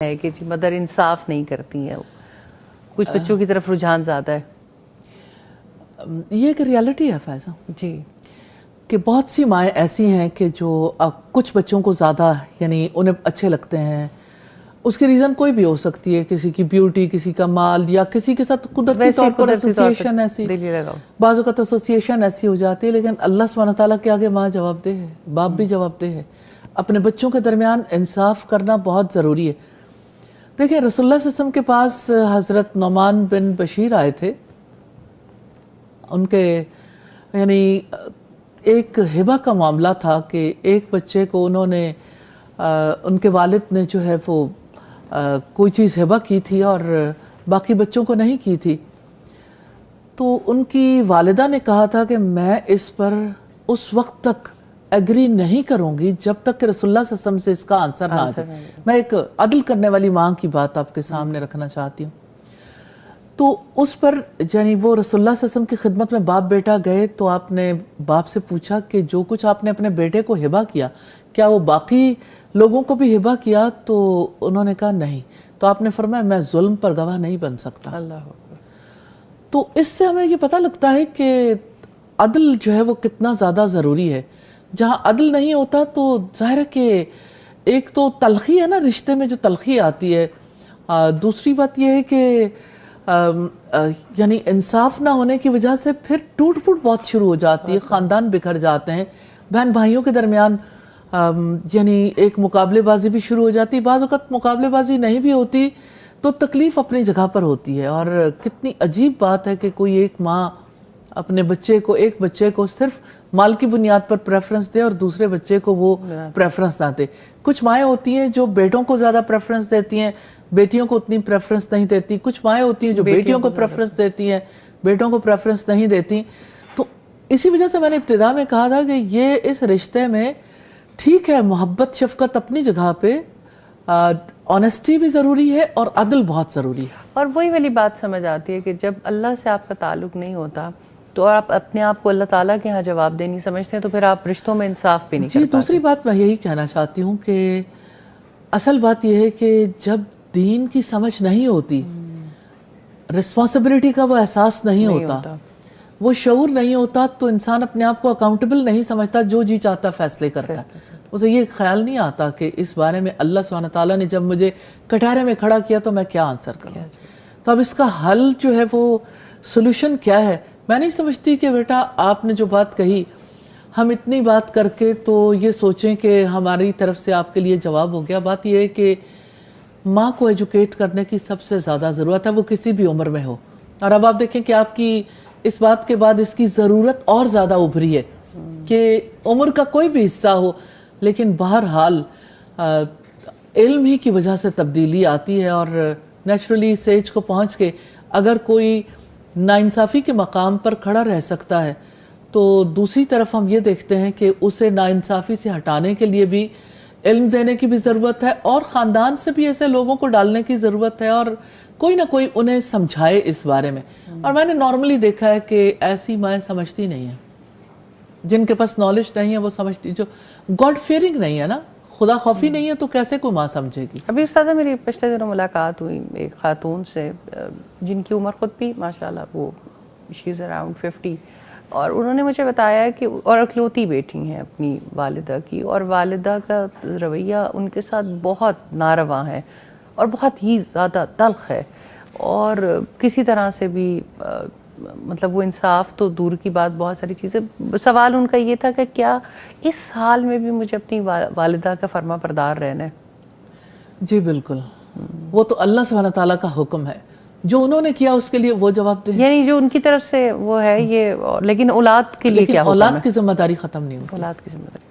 ہے کہ جی مدر انصاف نہیں کرتی ہیں، کچھ بچوں کی طرف رجحان زیادہ ہے. یہ ایک ریالٹی ہے فائزہ جی کہ بہت سی مائیں ایسی ہیں کہ جو کچھ بچوں کو زیادہ یعنی انہیں اچھے لگتے ہیں. اس کی ریزن کوئی بھی ہو سکتی ہے، کسی کی بیوٹی، کسی کا مال، یا کسی کے ساتھ قدرتی طور پر ایسوسیشن ایسی، بعض اوقات ایسوسیشن ایسی ہو جاتی ہے. لیکن اللہ سبحانہ تعالیٰ کے آگے ماں جواب دہ ہے، باپ بھی جواب دہ ہے. اپنے بچوں کے درمیان انصاف کرنا بہت ضروری ہے. دیکھیں رسول اللہ صلی اللہ علیہ وسلم کے پاس حضرت نعمان بن بشیر آئے تھے. ان کے یعنی ایک ہبہ کا معاملہ تھا کہ ایک بچے کو انہوں نے ان کے والد نے جو ہے وہ کوئی چیز ہبہ کی تھی اور باقی بچوں کو نہیں کی تھی. تو ان کی والدہ نے کہا تھا کہ میں اس پر اس وقت تک ایگری نہیں کروں گی جب تک کہ رسول اللہ صلی اللہ علیہ وسلم سے اس کا آنسر نہ آ جائے. میں ایک عدل کرنے والی ماں کی بات آپ کے سامنے رکھنا چاہتی ہوں. تو اس پر یعنی وہ رسول اللہ صلی اللہ علیہ وسلم کی خدمت میں باپ بیٹا گئے تو آپ نے باپ سے پوچھا کہ جو کچھ آپ نے اپنے بیٹے کو ہبہ کیا کیا وہ باقی لوگوں کو بھی ہبہ کیا؟ تو انہوں نے کہا نہیں. تو آپ نے فرمایا میں ظلم پر گواہ نہیں بن سکتا. تو اس سے ہمیں یہ پتہ لگتا ہے کہ عدل جو ہے وہ کتنا زیادہ ضروری ہے. جہاں عدل نہیں ہوتا تو ظاہر ہے کہ ایک تو تلخی ہے نا، رشتے میں جو تلخی آتی ہے. دوسری بات یہ ہے کہ یعنی انصاف نہ ہونے کی وجہ سے پھر ٹوٹ پھوٹ بہت شروع ہو جاتی ہے، خاندان بکھر جاتے ہیں، بہن بھائیوں کے درمیان یعنی ایک مقابلے بازی بھی شروع ہو جاتی. بعض اوقات مقابلے بازی نہیں بھی ہوتی تو تکلیف اپنی جگہ پر ہوتی ہے. اور کتنی عجیب بات ہے کہ کوئی ایک ماں اپنے ایک بچے کو صرف مال کی بنیاد پر پریفرنس دے اور دوسرے بچے کو وہ پریفرنس نہ دے. کچھ مائیں ہوتی ہیں جو بیٹوں کو زیادہ پریفرنس دیتی ہیں، بیٹیوں کو اتنی پریفرنس نہیں دیتی. کچھ مائیں ہوتی ہیں جو بیٹیوں کو پریفرنس دیتی ہیں، بیٹوں کو پریفرنس نہیں دیتی. تو اسی وجہ سے میں نے ابتدا میں کہا تھا کہ یہ اس رشتے میں ٹھیک ہے محبت شفقت اپنی جگہ پہ، آنیسٹی بھی ضروری ہے اور عدل بہت ضروری ہے. اور وہی والی بات سمجھ آتی ہے کہ جب اللہ سے آپ کا تعلق نہیں ہوتا تو آپ اپنے آپ کو اللہ تعالیٰ کے ہاں جواب دینی سمجھتے ہیں تو پھر آپ رشتوں میں انصاف بھی نہیں کر پاتے. دوسری بات میں یہی کہنا چاہتی ہوں کہ اصل بات یہ ہے کہ جب دین کی سمجھ نہیں ہوتی، رسپانسبلٹی کا وہ احساس نہیں ہوتا، وہ شعور نہیں ہوتا، تو انسان اپنے آپ کو اکاؤنٹیبل نہیں سمجھتا، جو جی چاہتا فیصلے کرتا ہے. اسے یہ خیال نہیں آتا کہ اس بارے میں اللہ سبحانہ تعالیٰ نے جب مجھے کٹہرے میں کھڑا کیا تو میں کیا آنسر کروں. تو اب اس کا حل جو ہے وہ سولوشن کیا ہے؟ میں نہیں سمجھتی کہ بیٹا آپ نے جو بات کہی ہم اتنی بات کر کے تو یہ سوچیں کہ ہماری طرف سے آپ کے لیے جواب ہو گیا. بات یہ ہے کہ ماں کو ایجوکیٹ کرنے کی سب سے زیادہ ضرورت ہے، وہ کسی بھی عمر میں ہو. اور اب آپ دیکھیں کہ آپ کی اس بات کے بعد اس کی ضرورت اور زیادہ ابھری ہے کہ عمر کا کوئی بھی حصہ ہو لیکن بہرحال علم ہی کی وجہ سے تبدیلی آتی ہے. اور نیچرلی اس ایج کو پہنچ کے اگر کوئی ناانصافی کے مقام پر کھڑا رہ سکتا ہے تو دوسری طرف ہم یہ دیکھتے ہیں کہ اسے ناانصافی سے ہٹانے کے لیے بھی علم دینے کی بھی ضرورت ہے اور خاندان سے بھی ایسے لوگوں کو ڈالنے کی ضرورت ہے اور کوئی نہ کوئی انہیں سمجھائے اس بارے میں. اور میں نے نارملی دیکھا ہے کہ ایسی مائیں سمجھتی نہیں ہیں، جن کے پاس نالج نہیں ہے وہ سمجھتی، جو گاڈ فیئرنگ نہیں ہے نا، خدا خوفی نہیں ہے تو کیسے کوئی ماں سمجھے گی. ابھی استاذہ میری پچھلے دنوں ملاقات ہوئی ایک خاتون سے جن کی عمر خود بھی ماشاءاللہ وہ شی از اراؤنڈ 50، اور انہوں نے مجھے بتایا کہ اور اکلوتی بیٹی ہیں اپنی والدہ کی، اور والدہ کا رویہ ان کے ساتھ بہت ناروا ہے اور بہت ہی زیادہ تلخ ہے، اور کسی طرح سے بھی مطلب وہ انصاف تو دور کی بات، بہت ساری چیزیں. سوال ان کا یہ تھا کہ کیا اس حال میں بھی مجھے اپنی والدہ کا فرما بردار رہنا ہے؟ جی بالکل، وہ تو اللہ سبحانہ تعالیٰ کا حکم ہے، جو انہوں نے کیا اس کے لیے وہ جواب دیں. یعنی جو ان کی طرف سے وہ ہے یہ، لیکن اولاد کے لیے کیا حکم ہے؟ اولاد کی ذمہ داری ختم نہیں ہوتی. اولاد کی ذمہ داری